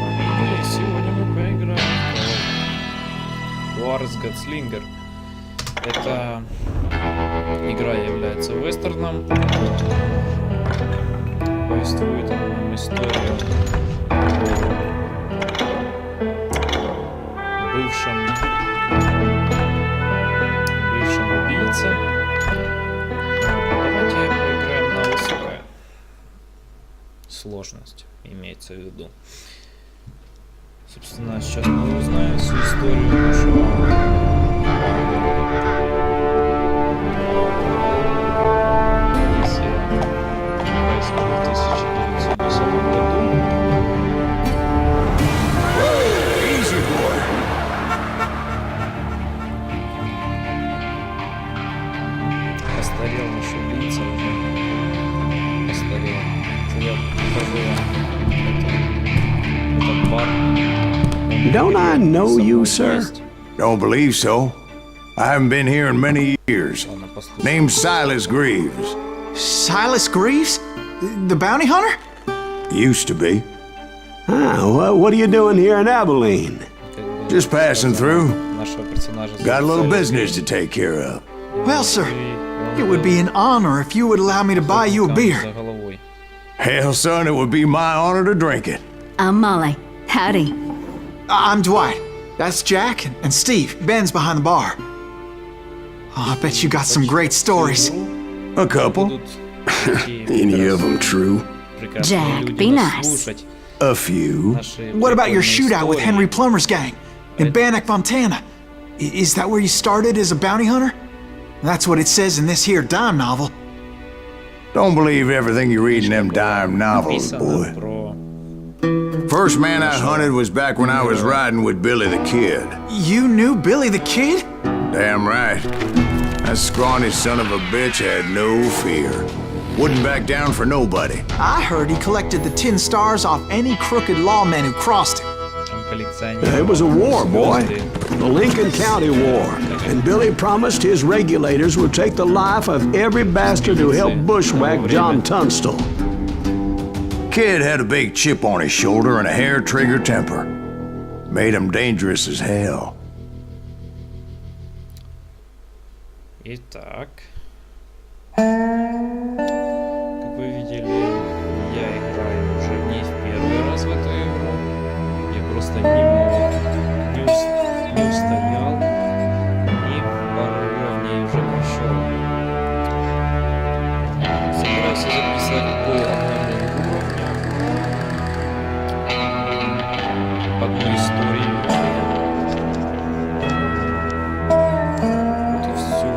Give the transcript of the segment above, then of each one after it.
И сегодня мы поиграем в Juarez.Gunslinger. Эта игра является вестерном. Повествует нам историю о бывшем убийце. Давайте поиграем на высокой сложность, имеется в виду. Собственно, сейчас мы узнаем всю историю нашего постарел наш убийца уже. Постарел. Я покажу этот бар. Don't I know you, sir? Don't believe so. I haven't been here in many years. Name's Silas Greaves. Silas Greaves? The bounty hunter? Used to be. Ah, what are you doing here in Abilene? Just passing through. Got a little business to take care of. Well, sir, it would be an honor if you would allow me to buy you a beer. Hell, son, it would be my honor to drink it. I'm Molly. Howdy. I'm Dwight. That's Jack and Steve. Ben's behind the bar. Oh, I bet you got some great stories. A couple. Any of them true? Jack, be nice. A few. What about your shootout with Henry Plummer's gang in Bannock, Montana? Is that where you started as a bounty hunter? That's what it says in this here dime novel. Don't believe everything you read in them dime novels, boy. First man I hunted was back when I was riding with Billy the Kid. You knew Billy the Kid? Damn right. That scrawny son of a bitch had no fear. Wouldn't back down for nobody. I heard he collected the 10 stars off any crooked lawmen who crossed him. It was a war, boy. The Lincoln County War. And Billy promised his regulators would take the life of every bastard who helped bushwhack John Tunstall. Kid had a big chip on his shoulder and a hair-trigger temper. Made him dangerous as hell. Итак, как вы видели, я играю уже не в первый раз в эту игру. Я просто не мог, не устоял и пару уровней уже прошел. Собираюсь записать по одному уровню, по одной истории. Вот и все.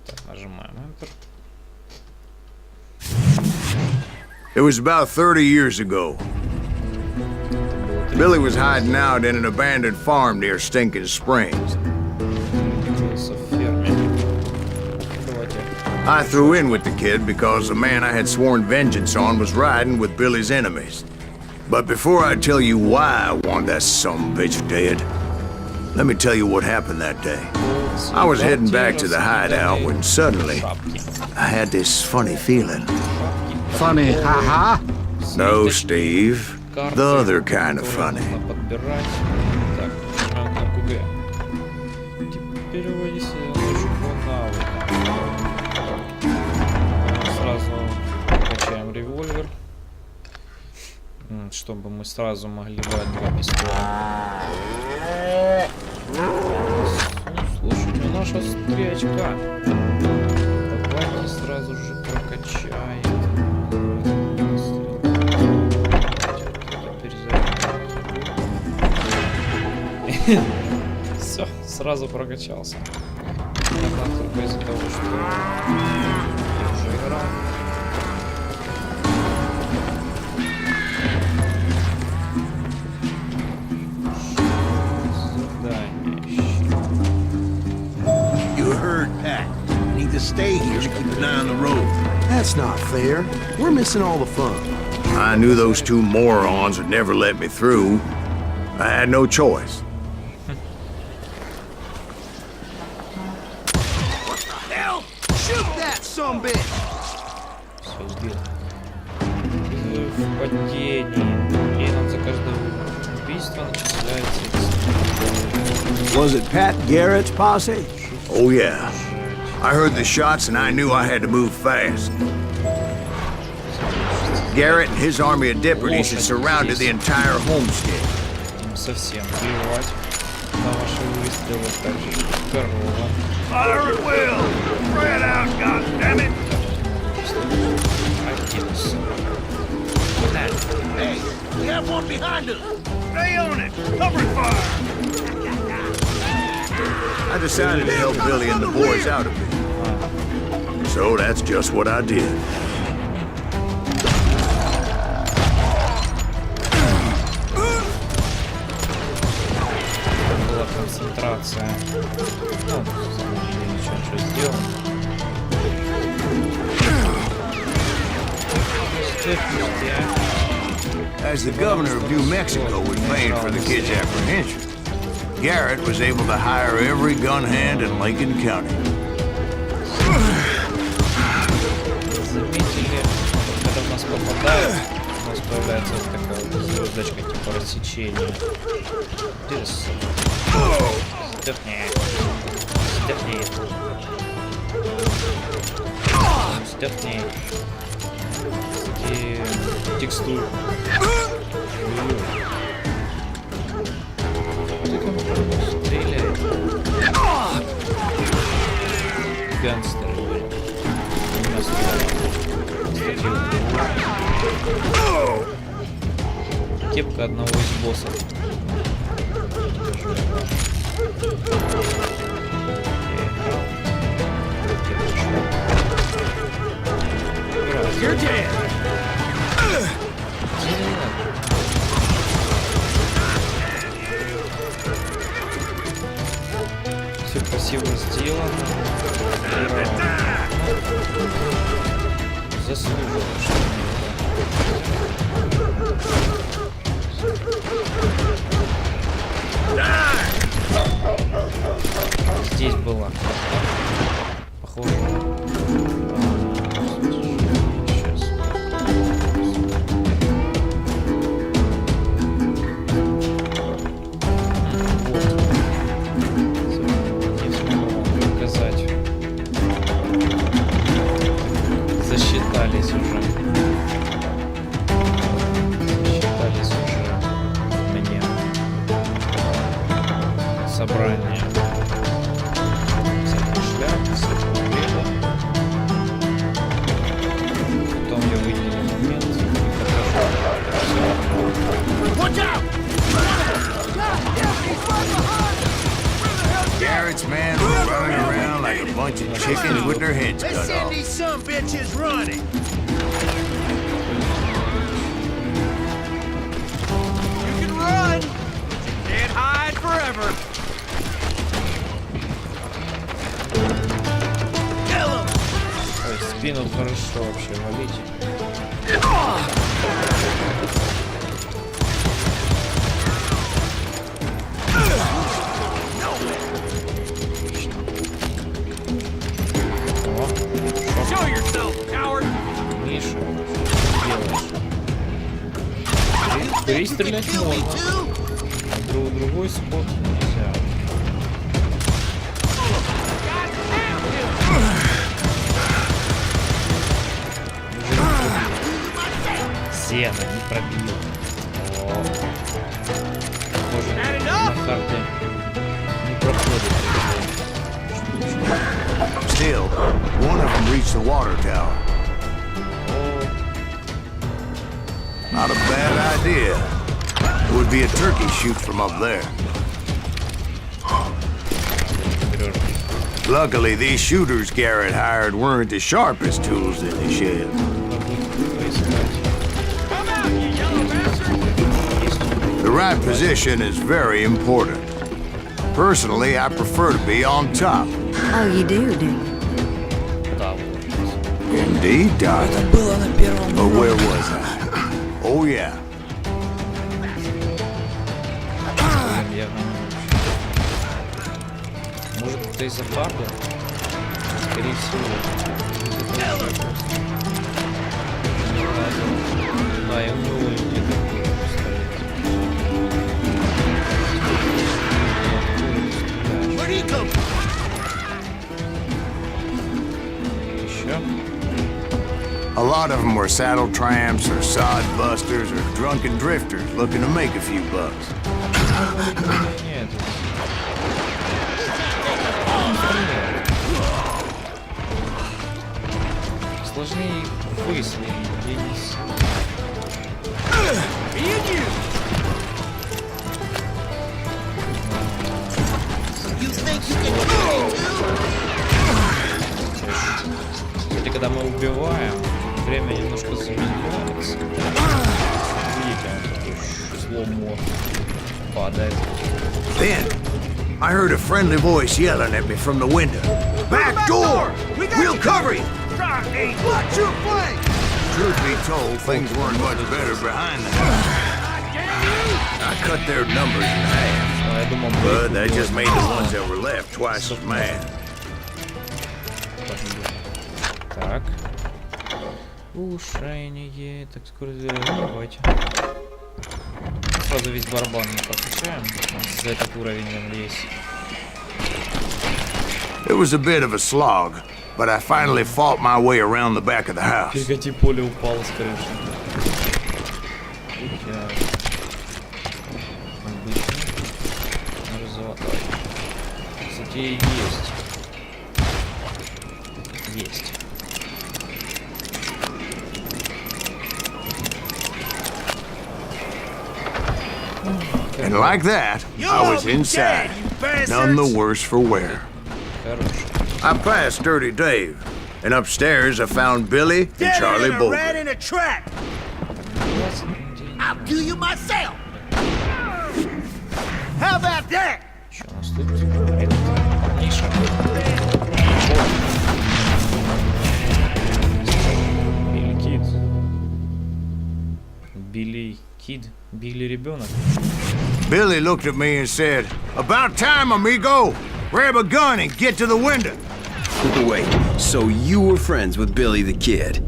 Так, нажимаем Enter. It was about 30 years ago. Billy was hiding out in an abandoned farm near Stинkin-Spрингс. I threw in with the kid because the man I had sworn vengeance on was riding with Billy's enemies. But before I tell you why I want that sumbitch dead, let me tell you what happened that day. I was heading back to the hideout when suddenly I had this funny feeling. Funny, haha. No, Steve. The other kind of funny. Сразу качаем револьвер, чтобы мы сразу могли брать два пистоля. Ну, слушайте, наша стрелочка. Давайте сразу же прокачаем. Все, сразу прокачался. Только из-за того, что я уже играл. You heard Pat. Need to stay here to keep an eye on the road. That's not fair. We're missing all the fun. I knew those two morons would never let me through. I had no choice. What the hell? Shoot that sumbitch! Все, сбил. в падении. И нам за каждое убийство начисляется XP. Was it Pat Garrett's posse? Oh, yeah. I heard the shots and I knew I had to move fast. Garrett and his army of deputies had surrounded the entire homestead. Совсем плевать на ваши выстрелы, так же корова. Fire at will! Spread out, goddammit! Отец. Hey, we have one behind us! Stay on it! Cover fire! I decided to help Billy and the boys out a bit. So that's just what I did. Была концентрация. Ну, на самом деле ничего сделал. As the governor of New Mexico was made for the kid's apprehension, Garrett was able to hire every gun hand in Lincoln County. Заметили, когда в нас попадают, у нас появляется вот такая вот звездочка типа рассечения. Сдохни. Сдохни. Сдохни. Текстур. Стреляет. Гангстер. Кепка одного из боссов. You're dead! Все красиво сделано. Заслуживаю, что здесь была. Похоже. Сейчас. Не смогу вам показать. Засчитались уже. Засчитались уже мне собрание. Шляпы, хлеба. Потом я выделил момент и покажу. Garrett's men were running around like a bunch of chickens with their heads cut off. These some bitches running! You can run! Can't hide forever! Kill 'em! Ой, спину хорошо вообще валить. Show yourself, coward! Миша, делаешь? Перестрелять можно. Другой спот нельзя. Сено не пробил. Похоже, на харде не проходит. Still, one of them reached the water tower. Not a bad idea. It would be a turkey shoot from up there. Luckily, these shooters Garrett hired weren't the sharpest tools in the shed. The right position is very important. Personally, I prefer to be on top. Oh, you do, do you? Indeed, darling. But where was I? Oh, yeah. Может, это из-за фарда? Скорее всего. Да, Да, и у него не такой пистолет. Еще. A lot of them were saddle tramps or sod busters or drunken drifters looking to make a few bucks. Нет. Сложнее выяснить, где есть. Кстати, когда мы убиваем, время немножко замедляется. Видите, он такой сломо падает. Then, I heard a friendly voice yelling at me from the window. Back door! We'll cover you! Watch your flank! Truth be told, things weren't much better behind the house. I cut their numbers in half, Я думал, but that just made the ones that were left twice as mad. Так. Улучшение. Так, скоро давайте. Сразу весь барабан не покачаем. За этот уровень он есть. It was a bit of a slog, but I finally fought my way around the back of the house. Перекати поле упало с крыши. Обычный. Золотой. Кстати, есть. Есть. And like that, I was inside, none the worse for wear. I passed Dirty Dave, and upstairs I found Billy and Charlie Bolton. in a trap. I'll do you myself. How about that? Что у нас тут? Ниша. Билли Кид. Билли Кид. Билли ребенок. Billy looked at me and said, "About time, amigo. Grab a gun and get to the window." Wait, so you were friends with Billy the Kid?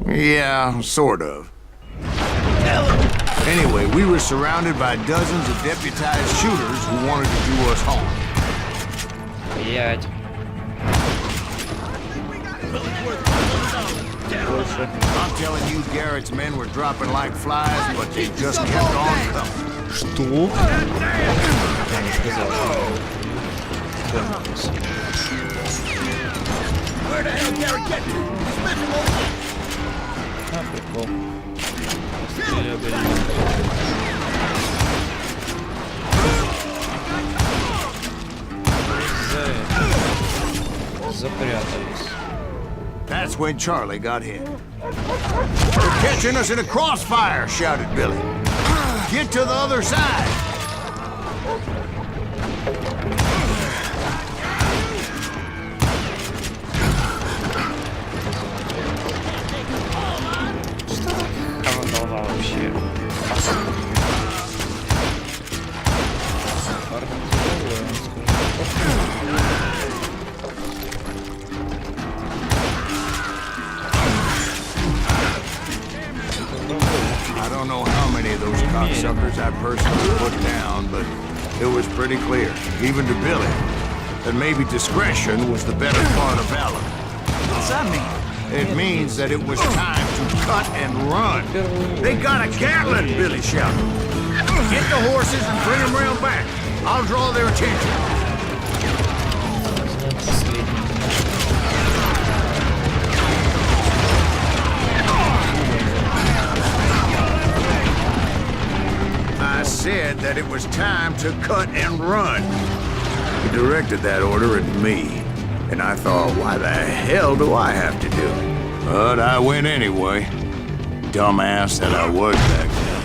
Yeah, sort of. Anyway, we were surrounded by dozens of deputized shooters who wanted to do us harm. Блять. I'm telling you, Garrett's men were dropping like flies, but they just kept on coming. Что? Я не сказал. Where the hell Garrett get to? А, прикол. Запрятались. That's when Charlie got hit. "They're catching us in a crossfire," shouted Billy. "Get to the other side." Голова вообще. I don't know how many of those cocksuckers I personally put down, but it was pretty clear, even to Billy, that maybe discretion was the better part of valor. What's that mean? It means that it was time to cut and run. "They got a Gatling!" Billy shouted. "Get the horses and bring them round back. I'll draw their attention." I said that it was time to cut and run. He directed that order at me, and I thought, why the hell do I have to do it? But I went anyway. Dumbass that I was back then.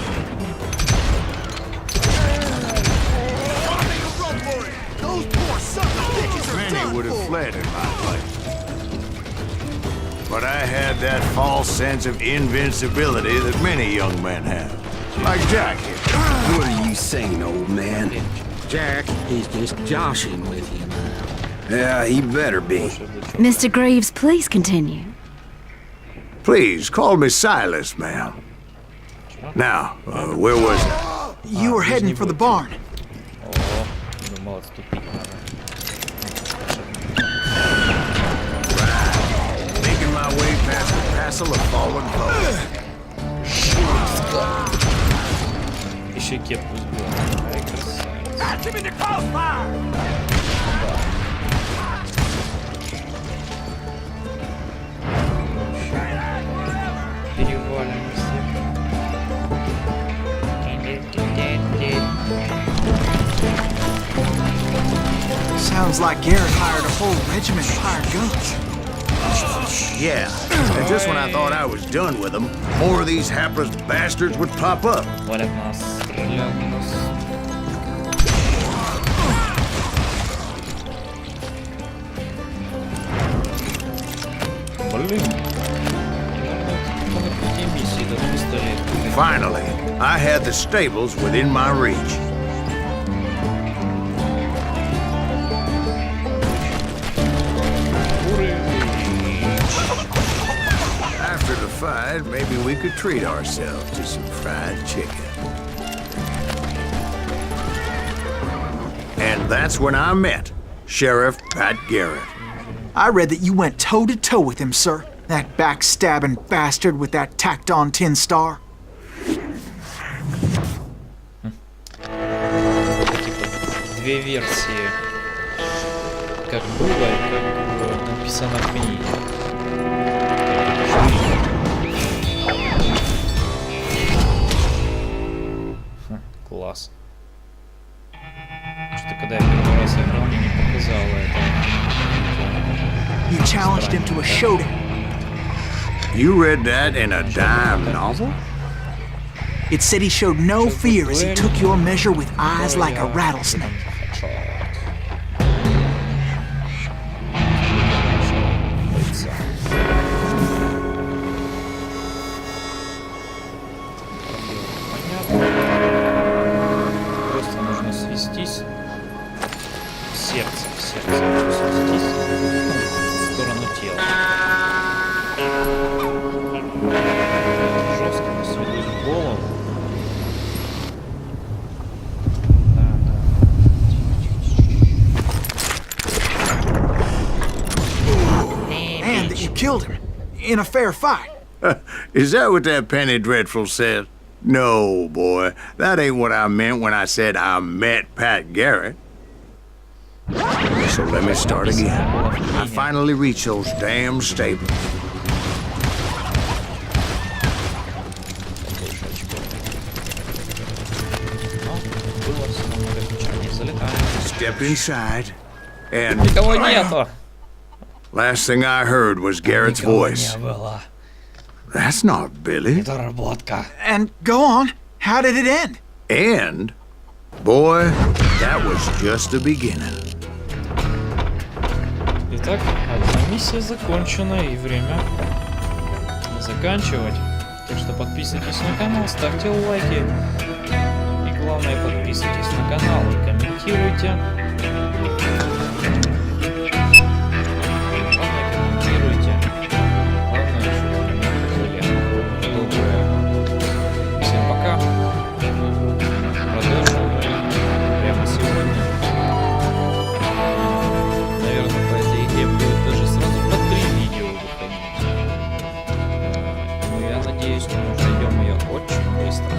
Many would have fled in my place. But I had that false sense of invincibility that many young men have. Like Jack here. What are you saying, old man? Jack, he's just joshing with you now. Yeah, he better be. Mr. Greaves, please continue. Please, call me Silas, ma'am. Now, where was I? You were heading for the barn. О, думал, отступить надо. Making my way past the castle of fallen foes. Еще кепку сбил. Ай, красавец. Перевалим всех. Sounds like Garrett hired a whole regiment of hired guns. Yeah, and just when I thought I was done with them, more of these hapless bastards would pop up. Валят нас, стреляют в нас. Блин. Миссии, да, пистолет. Finally, I had the stables within my reach. After the fight, maybe we could treat ourselves to some fried chicken. And that's when I met Sheriff Pat Garrett. I read that you went toe-to-toe with him, sir. That backstabbing bastard with that tacked-on tin star. Две версии. Как было и как написано в книге. Класс. Что-то когда я первый раз играл, мне не показало это. You challenged him to a showdown. You read that in a dime novel? It said he showed no fear as he took your measure with eyes like a rattlesnake. Просто нужно свестись. Сердце нужно свестись в сторону тела. Жестко сведуть в голову. And that you killed him in a fair fight. Is that what that Penny Dreadful said? No, boy. That ain't what I meant when I said I met Pat Garrett. So let me start again. I finally reached those damn stables. Stepped inside, and Никого нету. last thing I heard was Garrett's voice. Не было. That's not Billy. Доработка. And go on. How did it end? And, boy, that was just the beginning. Итак, одна миссия закончена и время заканчивать. Так что подписывайтесь на канал, ставьте лайки. И главное, подписывайтесь на канал и комментируйте. Главное, комментируйте. Главное, чтобы комменты были добрые. Всем пока. Продолжим прямо сегодня. Наверное, по этой игре будет даже сразу по 3 видео выходить. Но я надеюсь, что мы найдем ее очень быстро.